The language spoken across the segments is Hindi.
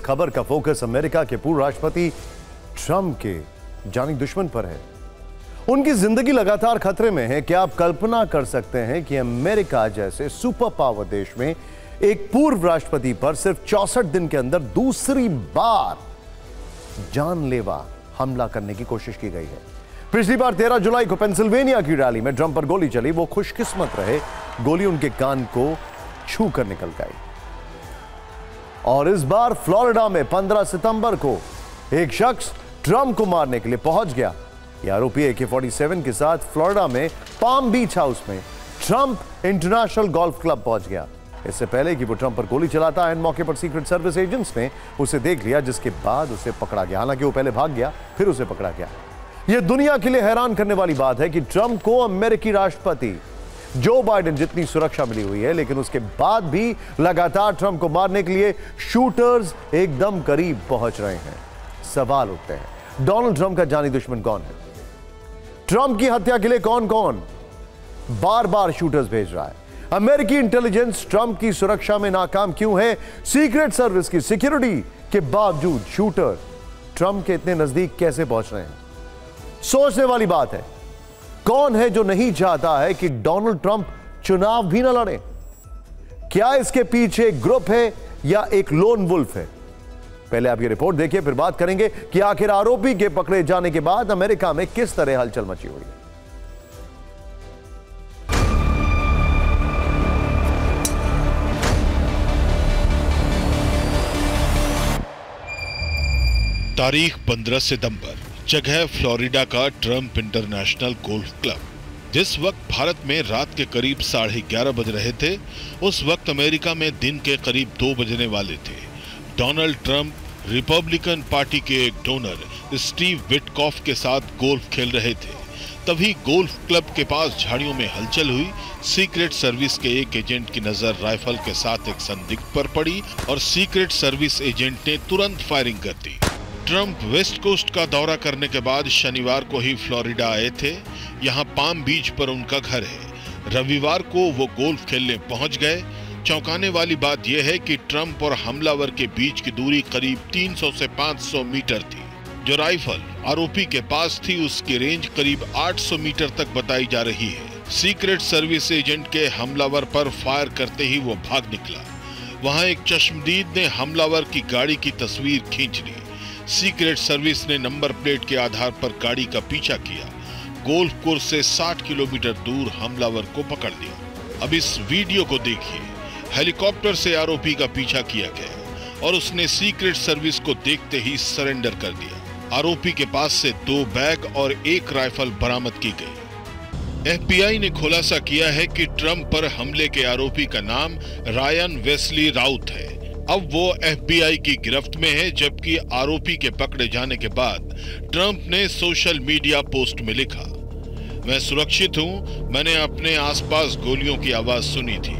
खबर का फोकस अमेरिका के पूर्व राष्ट्रपति ट्रंप के जानी दुश्मन पर है। उनकी जिंदगी लगातार खतरे में है। क्या आप कल्पना कर सकते हैं कि अमेरिका जैसे सुपर पावर देश में एक पूर्व राष्ट्रपति पर सिर्फ 64 दिन के अंदर दूसरी बार जानलेवा हमला करने की कोशिश की गई है। पिछली बार 13 जुलाई को पेंसिल्वेनिया की रैली में ट्रंप पर गोली चली। वो खुशकिस्मत रहे, गोली उनके कान को छू कर निकल गई। और इस बार फ्लोरिडा में 15 सितंबर को एक शख्स ट्रंप को मारने के लिए पहुंच गया। यह आरोपी AK-47 के साथ फ्लोरिडा में पाम बीच हाउस में ट्रंप इंटरनेशनल गोल्फ क्लब पहुंच गया। इससे पहले कि वो ट्रंप पर गोली चलाता है, मौके पर सीक्रेट सर्विस एजेंट्स ने उसे देख लिया, जिसके बाद उसे पकड़ा गया। हालांकि वो पहले भाग गया, फिर उसे पकड़ा गया। यह दुनिया के लिए हैरान करने वाली बात है कि ट्रंप को अमेरिकी राष्ट्रपति जो बाइडेन जितनी सुरक्षा मिली हुई है, लेकिन उसके बाद भी लगातार ट्रंप को मारने के लिए शूटर्स एकदम करीब पहुंच रहे हैं। सवाल उठते हैं, डोनाल्ड ट्रंप का जानी दुश्मन कौन है? ट्रंप की हत्या के लिए कौन कौन बार बार शूटर्स भेज रहा है? अमेरिकी इंटेलिजेंस ट्रंप की सुरक्षा में नाकाम क्यों है? सीक्रेट सर्विस की सिक्योरिटी के बावजूद शूटर ट्रंप के इतने नजदीक कैसे पहुंच रहे हैं? सोचने वाली बात है। कौन है जो नहीं चाहता है कि डोनाल्ड ट्रंप चुनाव भी ना लड़े? क्या इसके पीछे एक ग्रुप है या एक लोन वुल्फ है? पहले आप ये रिपोर्ट देखिए, फिर बात करेंगे कि आखिर आरोपी के पकड़े जाने के बाद अमेरिका में किस तरह हलचल मची हुई है। तारीख 15 सितंबर, जगह फ्लोरिडा का ट्रंप इंटरनेशनल गोल्फ क्लब। जिस वक्त भारत में रात के करीब 11:30 बज रहे थे, उस वक्त अमेरिका में दिन के करीब 2 बजने वाले थे। डोनाल्ड ट्रंप रिपब्लिकन पार्टी के एक डोनर स्टीव विटकॉफ के साथ गोल्फ खेल रहे थे। तभी गोल्फ क्लब के पास झाड़ियों में हलचल हुई। सीक्रेट सर्विस के एक एजेंट की नजर राइफल के साथ एक संदिग्ध पर पड़ी और सीक्रेट सर्विस एजेंट ने तुरंत फायरिंग कर दी। ट्रंप वेस्ट कोस्ट का दौरा करने के बाद शनिवार को ही फ्लोरिडा आए थे। यहाँ पाम बीच पर उनका घर है। रविवार को वो गोल्फ खेलने पहुंच गए। चौंकाने वाली बात यह है कि ट्रंप और हमलावर के बीच की दूरी करीब 300 से 500 मीटर थी। जो राइफल आरोपी के पास थी, उसकी रेंज करीब 800 मीटर तक बताई जा रही है। सीक्रेट सर्विस एजेंट के हमलावर पर फायर करते ही वो भाग निकला। वहां एक चश्मदीद ने हमलावर की गाड़ी की तस्वीर खींच ली। सीक्रेट सर्विस ने नंबर प्लेट के आधार पर गाड़ी का पीछा किया। गोल्फ कोर्स से 60 किलोमीटर दूर हमलावर को पकड़ लिया। अब इस वीडियो को देखिए। हेलीकॉप्टर से आरोपी का पीछा किया गया और उसने सीक्रेट सर्विस को देखते ही सरेंडर कर दिया। आरोपी के पास से 2 बैग और 1 राइफल बरामद की गई। FBI ने खुलासा किया है कि ट्रंप पर हमले के आरोपी का नाम रायन वेस्ली राउत है। अब वो FBI की गिरफ्त में है, जबकि आरोपी के पकड़े जाने के बाद ट्रंप ने सोशल मीडिया पोस्ट में लिखा, मैं सुरक्षित हूं, मैंने अपने आसपास गोलियों की आवाज सुनी थी,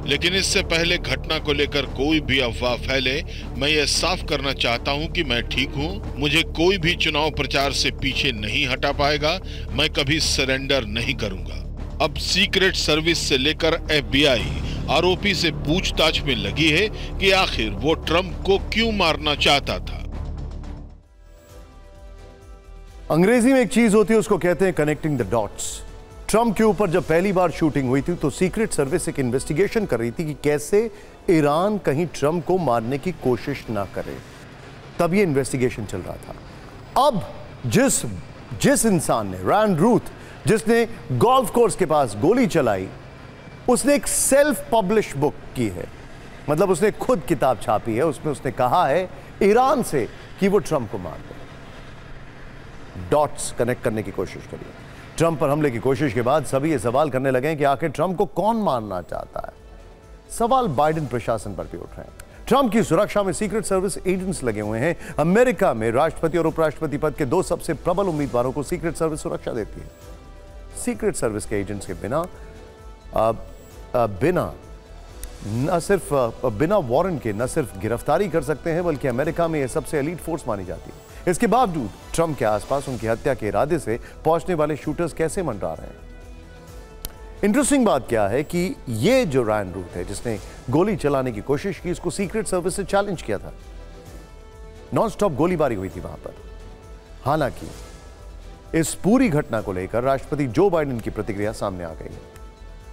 लेकिन इससे पहले घटना को लेकर कोई भी अफवाह फैले, मैं ये साफ करना चाहता हूं कि मैं ठीक हूं। मुझे कोई भी चुनाव प्रचार से पीछे नहीं हटा पाएगा। मैं कभी सरेंडर नहीं करूंगा। अब सीक्रेट सर्विस से लेकर FBI आरोपी से पूछताछ में लगी है कि आखिर वो ट्रंप को क्यों मारना चाहता था। अंग्रेजी में एक चीज होती है, उसको कहते हैं कनेक्टिंग द डॉट्स। ट्रंप के ऊपर जब पहली बार शूटिंग हुई थी तो सीक्रेट सर्विस एक इन्वेस्टिगेशन कर रही थी कि कैसे ईरान कहीं ट्रंप को मारने की कोशिश ना करे। तब ये इन्वेस्टिगेशन चल रहा था। अब जिस इंसान ने, रायन रूथ, जिसने गोल्फ कोर्स के पास गोली चलाई, उसने एक सेल्फ पब्लिश बुक की है। मतलब उसने खुद किताब छापी है। उसमें उसने कहा है ईरान से कि वो ट्रंप को मार दे। डॉट्स कनेक्ट करने की कोशिश करिए। ट्रंप पर हमले की कोशिश के बाद सभी ये सवाल करने लगे हैं कि आखिर ट्रंप को कौन मारना चाहता है। सवाल बाइडेन प्रशासन पर भी उठ रहे हैं। ट्रंप की सुरक्षा में सीक्रेट सर्विस एजेंट्स लगे हुए हैं। अमेरिका में राष्ट्रपति और उपराष्ट्रपति पद के 2 सबसे प्रबल उम्मीदवारों को सीक्रेट सर्विस सुरक्षा देती है। सीक्रेट सर्विस के एजेंट्स के बिना वारंट के न सिर्फ गिरफ्तारी कर सकते हैं, बल्कि अमेरिका में यह सबसे एलीट फोर्स मानी जाती है। इसके बावजूद ट्रंप के आसपास उनकी हत्या के इरादे से पहुंचने वाले शूटर्स कैसे मंडरा रहे हैं। इंटरेस्टिंग बात क्या है कि यह जो रायन रूथ है, जिसने गोली चलाने की कोशिश की, इसको सीक्रेट सर्विस से चैलेंज किया था। नॉनस्टॉप गोलीबारी हुई थी वहां पर। हालांकि इस पूरी घटना को लेकर राष्ट्रपति जो बाइडेन की प्रतिक्रिया सामने आ गई है।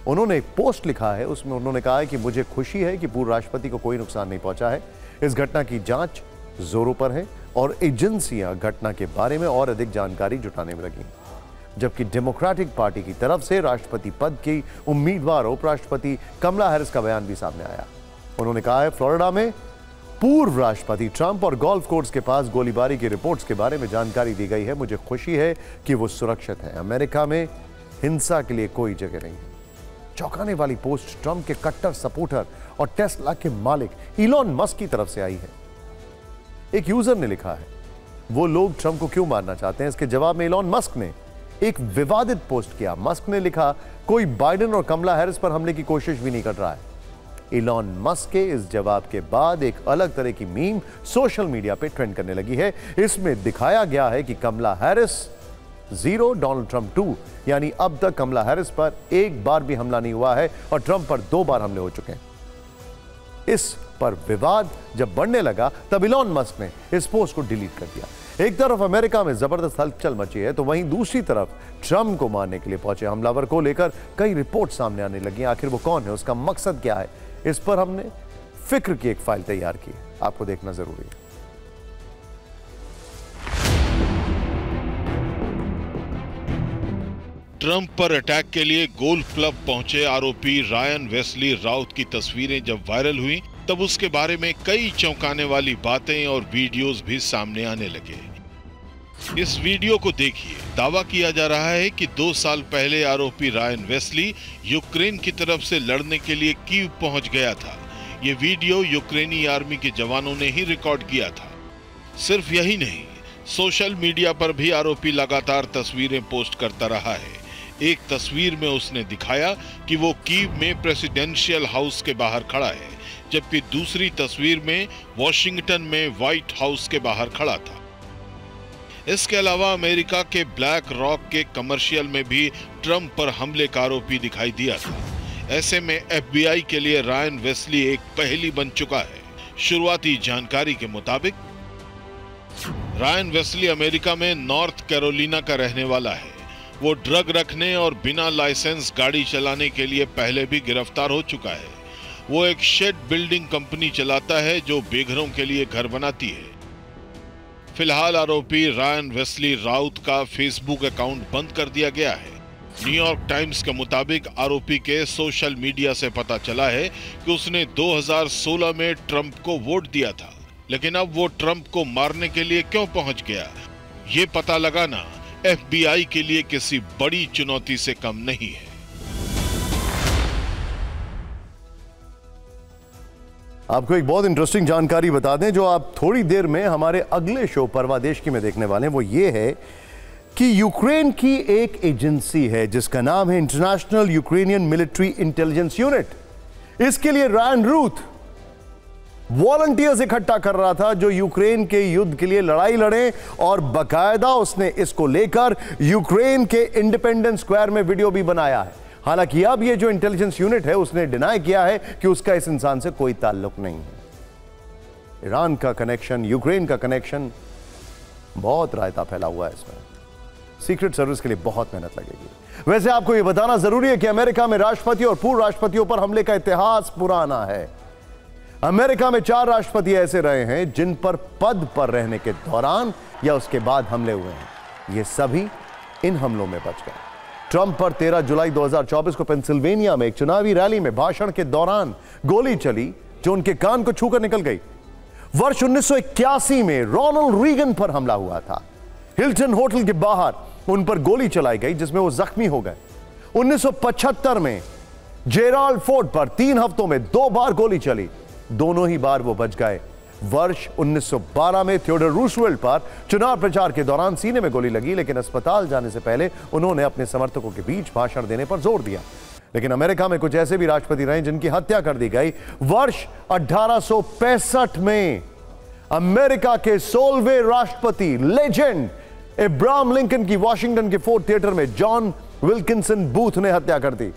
उन्होंने एक पोस्ट लिखा है, उसमें उन्होंने कहा है कि मुझे खुशी है कि पूर्व राष्ट्रपति को कोई नुकसान नहीं पहुंचा है। इस घटना की जांच जोरों पर है और एजेंसियां घटना के बारे में और अधिक जानकारी जुटाने में लगी। जबकि डेमोक्रेटिक पार्टी की तरफ से राष्ट्रपति पद की उम्मीदवार उपराष्ट्रपति कमला हैरिस का बयान भी सामने आया। उन्होंने कहा है, फ्लोरिडा में पूर्व राष्ट्रपति ट्रंप और गोल्फ कोर्स के पास गोलीबारी की रिपोर्ट्स के बारे में जानकारी दी गई है। मुझे खुशी है कि वो सुरक्षित है। अमेरिका में हिंसा के लिए कोई जगह नहीं है। चौंकाने वाली पोस्ट ट्रंप के कट्टर सपोर्टर और टेस्ला के मालिक इलॉन मस्क की तरफ से आई है। एक यूजर ने लिखा है, वो लोग ट्रंप को क्यों मारना चाहते हैं। इसके जवाब में इलॉन मस्क ने एक विवादित पोस्ट किया। मस्क ने लिखा, कोई बाइडेन और कमला हैरिस पर हमले की कोशिश भी नहीं कर रहा है। इलॉन मस्क के इस जवाब के बाद एक अलग तरह की मीम सोशल मीडिया पे ट्रेंड करने लगी है। इसमें दिखाया गया है कि कमला हैरिस 0, डोनाल्ड ट्रंप 2, यानी अब तक कमला हैरिस पर एक बार भी हमला नहीं हुआ है और ट्रंप पर 2 बार हमले हो चुके हैं। इस पर विवाद जब बढ़ने लगा तब इलॉन मस्क ने इस पोस्ट को डिलीट कर दिया। एक तरफ अमेरिका में जबरदस्त हलचल मची है तो वहीं दूसरी तरफ ट्रंप को मारने के लिए पहुंचे हमलावर को लेकर कई रिपोर्ट सामने आने लगी। आखिर वो कौन है, उसका मकसद क्या है, इस पर हमने फिक्र की एक फाइल तैयार की है, आपको देखना जरूरी है। ट्रंप पर अटैक के लिए गोल्फ क्लब पहुंचे आरोपी रायन वेस्ली राउत की तस्वीरें जब वायरल हुई तब उसके बारे में कई चौंकाने वाली बातें और वीडियोस भी सामने आने लगे। इस वीडियो को देखिए। दावा किया जा रहा है कि 2 साल पहले आरोपी रायन वेस्ली यूक्रेन की तरफ से लड़ने के लिए कीव पहुंच गया था। ये वीडियो यूक्रेनी आर्मी के जवानों ने ही रिकॉर्ड किया था। सिर्फ यही नहीं, सोशल मीडिया पर भी आरोपी लगातार तस्वीरें पोस्ट करता रहा है। एक तस्वीर में उसने दिखाया कि वो कीव में प्रेसिडेंशियल हाउस के बाहर खड़ा है, जबकि दूसरी तस्वीर में वॉशिंगटन में व्हाइट हाउस के बाहर खड़ा था। इसके अलावा अमेरिका के ब्लैक रॉक के कमर्शियल में भी ट्रंप पर हमले का आरोपी दिखाई दिया था। ऐसे में FBI के लिए रायन वेस्ली एक पहेली बन चुका है। शुरुआती जानकारी के मुताबिक रायन वेस्ली अमेरिका में नॉर्थ कैरोलिना का रहने वाला है। वो ड्रग रखने और बिना लाइसेंस गाड़ी चलाने के लिए पहले भी गिरफ्तार हो चुका है। वो एक शेड बिल्डिंग कंपनी चलाता है जो बेघरों के लिए घर बनाती है। फिलहाल आरोपी रायन वेस्ली राउत का फेसबुक अकाउंट बंद कर दिया गया है। न्यूयॉर्क टाइम्स के मुताबिक आरोपी के सोशल मीडिया से पता चला है कि उसने 2016 में ट्रंप को वोट दिया था, लेकिन अब वो ट्रंप को मारने के लिए क्यों पहुंच गया, ये पता लगाना FBI के लिए किसी बड़ी चुनौती से कम नहीं है। आपको एक बहुत इंटरेस्टिंग जानकारी बता दें जो आप थोड़ी देर में हमारे अगले शो परवादेश की में देखने वाले हैं। वो ये है कि यूक्रेन की एक एजेंसी है जिसका नाम है international Ukrainian military intelligence unit. इसके लिए रायन रूथ वॉलंटियर्स इकट्ठा कर रहा था जो यूक्रेन के युद्ध के लिए लड़ाई लड़े, और बकायदा उसने इसको लेकर यूक्रेन के इंडिपेंडेंस स्क्वायर में वीडियो भी बनाया है। हालांकि अब ये जो इंटेलिजेंस यूनिट है उसने डिनाई किया है कि उसका इस इंसान से कोई ताल्लुक नहीं है। ईरान का कनेक्शन, यूक्रेन का कनेक्शन, बहुत रायता फैला हुआ है इसमें। सीक्रेट सर्विस के लिए बहुत मेहनत लगेगी। वैसे आपको यह बताना जरूरी है कि अमेरिका में राष्ट्रपति और पूर्व राष्ट्रपतियों पर हमले का इतिहास पुराना है। अमेरिका में 4 राष्ट्रपति ऐसे रहे हैं जिन पर पद पर रहने के दौरान या उसके बाद हमले हुए हैं। ये सभी इन हमलों में बच गए। ट्रंप पर 13 जुलाई 2024 को पेंसिल्वेनिया में एक चुनावी रैली में भाषण के दौरान गोली चली जो उनके कान को छूकर निकल गई। वर्ष 1981 में रोनाल्ड रीगन पर हमला हुआ था। हिल्टन होटल के बाहर उन पर गोली चलाई गई जिसमें वो जख्मी हो गए। 1975 में जेराल्ड फोर्ड पर 3 हफ्तों में 2 बार गोली चली, दोनों ही बार वो बच गए। वर्ष 1912 में थियोडोर रूजवेल्ट पर चुनाव प्रचार के दौरान सीने में गोली लगी, लेकिन अस्पताल जाने से पहले उन्होंने अपने समर्थकों के बीच भाषण देने पर जोर दिया। लेकिन अमेरिका में कुछ ऐसे भी राष्ट्रपति रहे जिनकी हत्या कर दी गई। वर्ष 1865 में अमेरिका के 16वें राष्ट्रपति लेजेंड अब्राहम लिंकन की वॉशिंगटन के फोर्ड थिएटर में जॉन विल्किंसन बूथ ने हत्या कर दी।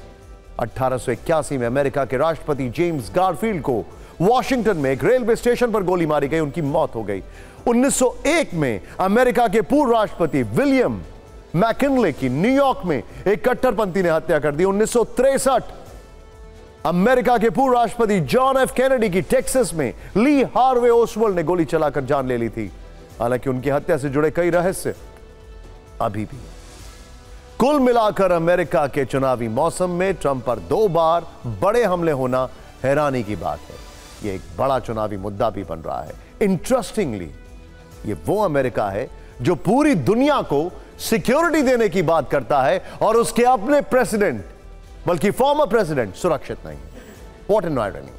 1881 में अमेरिका के राष्ट्रपति जेम्स गारफील्ड को वॉशिंगटन में एक रेलवे स्टेशन पर गोली मारी गई, उनकी मौत हो गई। 1901 में अमेरिका के पूर्व राष्ट्रपति विलियम मैकिनले की न्यूयॉर्क में एक कट्टरपंथी ने हत्या कर दी। 1963 अमेरिका के पूर्व राष्ट्रपति जॉन एफ कैनेडी की टेक्सास में ली हार्वे ओसवाल्ड ने गोली चलाकर जान ले ली थी। हालांकि उनकी हत्या से जुड़े कई रहस्य अभी भी। कुल मिलाकर अमेरिका के चुनावी मौसम में ट्रंप पर 2 बार बड़े हमले होना हैरानी की बात है। यह एक बड़ा चुनावी मुद्दा भी बन रहा है। इंटरेस्टिंगली, यह वो अमेरिका है जो पूरी दुनिया को सिक्योरिटी देने की बात करता है और उसके अपने प्रेसिडेंट, बल्कि फॉर्मर प्रेसिडेंट, सुरक्षित नहीं। What an irony.